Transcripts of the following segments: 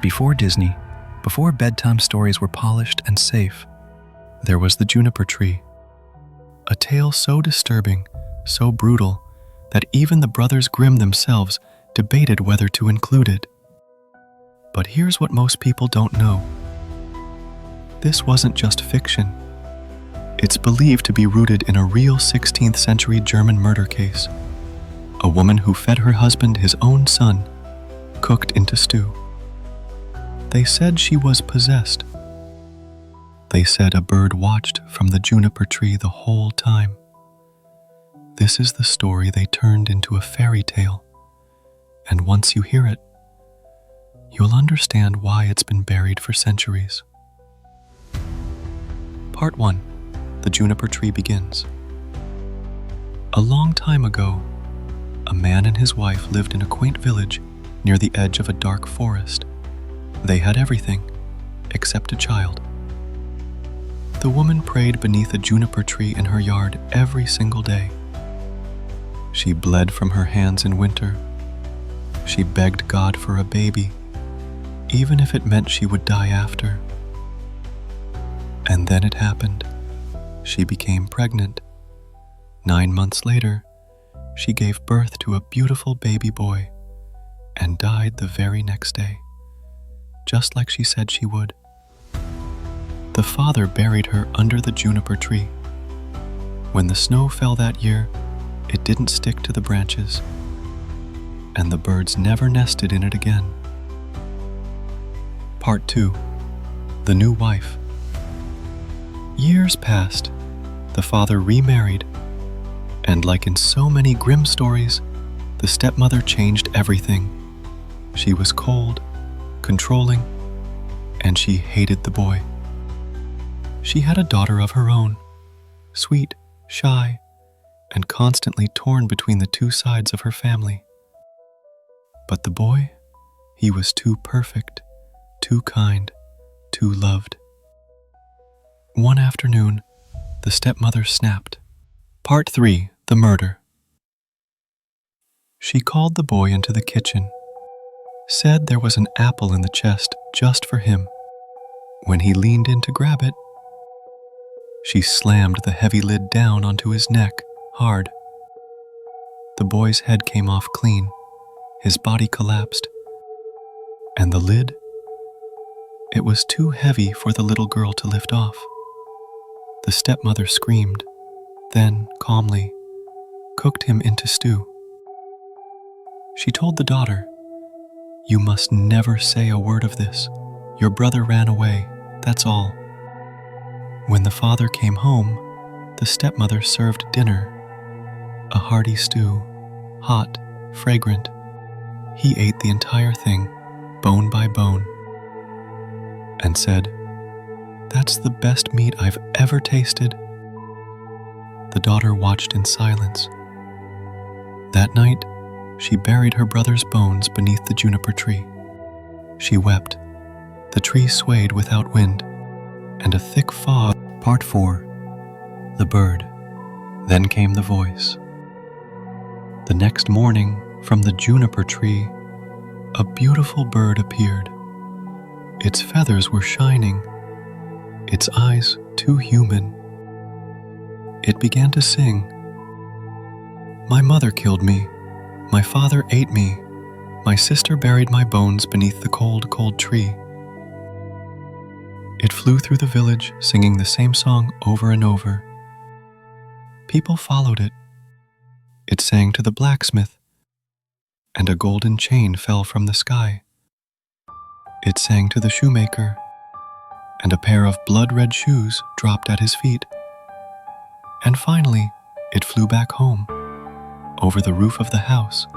Before Disney, before bedtime stories were polished and safe, there was the Juniper Tree. A tale so disturbing, so brutal, that even the Brothers Grimm themselves debated whether to include it. But here's what most people don't know. This wasn't just fiction. It's believed to be rooted in a real 16th century German murder case. A woman who fed her husband his own son, cooked into stew. They said she was possessed. They said a bird watched from the juniper tree the whole time. This is the story they turned into a fairy tale, and once you hear it, you'll understand why it's been buried for centuries. Part 1. The Juniper Tree begins. A long time ago, a man and his wife lived in a quaint village near the edge of a dark forest. They had everything except a child. The woman prayed beneath a juniper tree in her yard every single day. She bled from her hands in winter. She begged God for a baby, even if it meant she would die after. And then it happened. She became pregnant. 9 months later, she gave birth to a beautiful baby boy and died the very next day, just like she said she would. The father buried her under the juniper tree. When the snow fell that year, it didn't stick to the branches, and the birds never nested in it again. Part 2. The New Wife. Years passed. The father remarried, and like in so many Grimm stories, the stepmother changed everything. She was cold, controlling, and she hated the boy. She had a daughter of her own, sweet, shy, and constantly torn between the two sides of her family. But the boy, he was too perfect, too kind, too loved. One afternoon, the stepmother snapped. Part 3. The Murder. She called the boy into the kitchen, said there was an apple in the chest just for him. When he leaned in to grab it, she slammed the heavy lid down onto his neck, hard. The boy's head came off clean, his body collapsed, and the lid? It was too heavy for the little girl to lift off. The stepmother screamed, then, calmly, cooked him into stew. She told the daughter, "You must never say a word of this. Your brother ran away, that's all." When the father came home, the stepmother served dinner. A hearty stew, hot, fragrant. He ate the entire thing, bone by bone, and said, "That's the best meat I've ever tasted." The daughter watched in silence. That night, she buried her brother's bones beneath the juniper tree. She wept. The tree swayed without wind, and a thick fog. Part 4. The Bird. Then came the voice. The next morning, from the juniper tree, a beautiful bird appeared. Its feathers were shining, its eyes too human. It began to sing. "My mother killed me. My father ate me. My sister buried my bones beneath the cold, cold tree." It flew through the village, singing the same song over and over. People followed it. It sang to the blacksmith, and a golden chain fell from the sky. It sang to the shoemaker, and a pair of blood-red shoes dropped at his feet. And finally, it flew back home, over the roof of the house,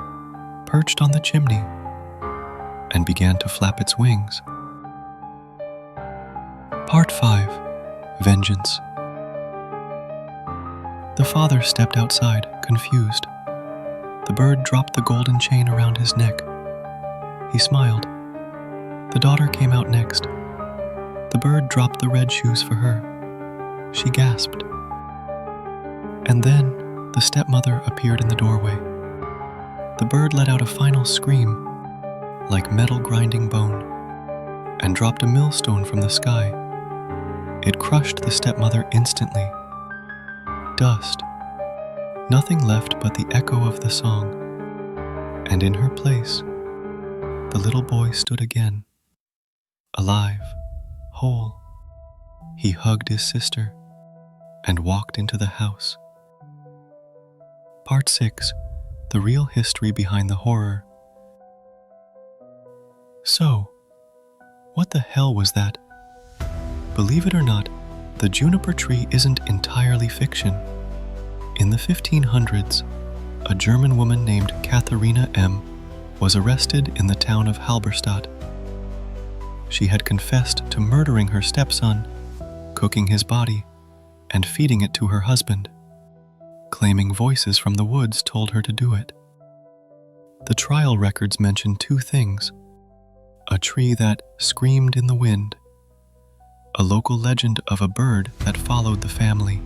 perched on the chimney, and began to flap its wings. Part 5. Vengeance. The father stepped outside, confused. The bird dropped the golden chain around his neck. He smiled. The daughter came out next. The bird dropped the red shoes for her. She gasped. And then the stepmother appeared in the doorway. The bird let out a final scream, like metal grinding bone. and dropped a millstone from the sky. It crushed the stepmother instantly. Dust. Nothing left but the echo of the song. And in her place, the little boy stood again, alive, whole. He hugged his sister and walked into the house. Part 6. The real history behind the horror. So, what the hell was that? Believe it or not, the Juniper Tree isn't entirely fiction. In the 1500s, a German woman named Katharina M. was arrested in the town of Halberstadt. She had confessed to murdering her stepson, cooking his body, and feeding it to her husband, claiming voices from the woods told her to do it. The trial records mention two things: a tree that screamed in the wind, a local legend of a bird that followed the family.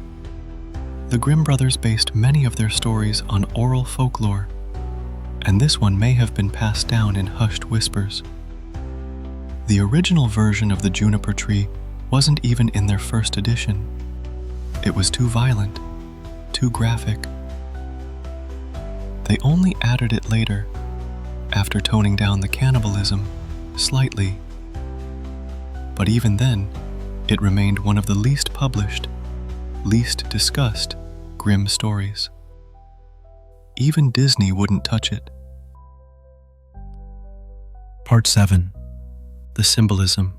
The Grimm brothers based many of their stories on oral folklore, and this one may have been passed down in hushed whispers. The original version of the Juniper Tree wasn't even in their first edition. It was too violent, too graphic. They only added it later, after toning down the cannibalism slightly. But even then, it remained one of the least published, least discussed Grimm stories. Even Disney wouldn't touch it. Part 7. The symbolism.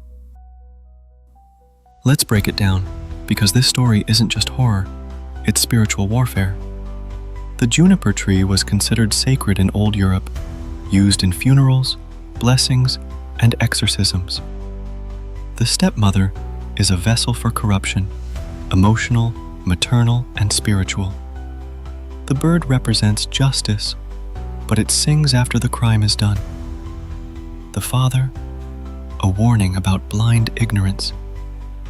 Let's break it down, because this story isn't just horror, it's spiritual warfare. The juniper tree was considered sacred in Old Europe, used in funerals, blessings, and exorcisms. The stepmother is a vessel for corruption, emotional, maternal, and spiritual. The bird represents justice, but it sings after the crime is done. The father, a warning about blind ignorance.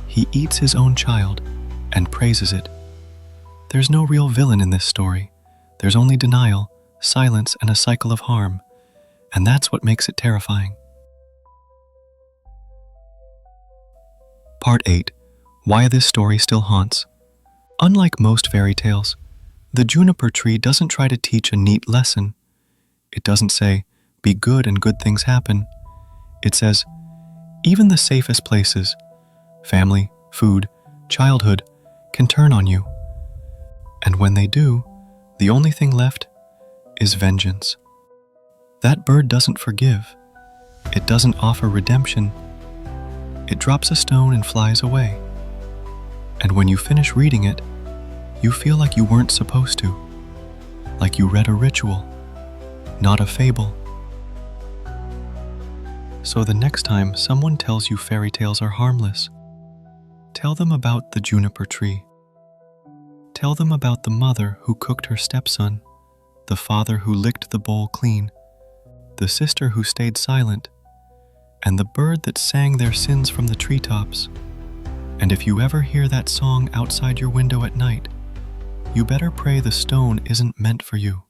He eats his own child and praises it. There's no real villain in this story. There's only denial, silence, and a cycle of harm, and that's what makes it terrifying. Part 8. Why this story still haunts. Unlike most fairy tales, the juniper tree doesn't try to teach a neat lesson. It doesn't say, be good and good things happen. It says, even the safest places, family, food, childhood, can turn on you. And when they do, the only thing left is vengeance. That bird doesn't forgive. It doesn't offer redemption. It drops a stone and flies away. And when you finish reading it, you feel like you weren't supposed to, like you read a ritual, not a fable. So the next time someone tells you fairy tales are harmless, tell them about the juniper tree. Tell them about the mother who cooked her stepson, the father who licked the bowl clean, the sister who stayed silent, and the bird that sang their sins from the treetops. And if you ever hear that song outside your window at night, you better pray the stone isn't meant for you.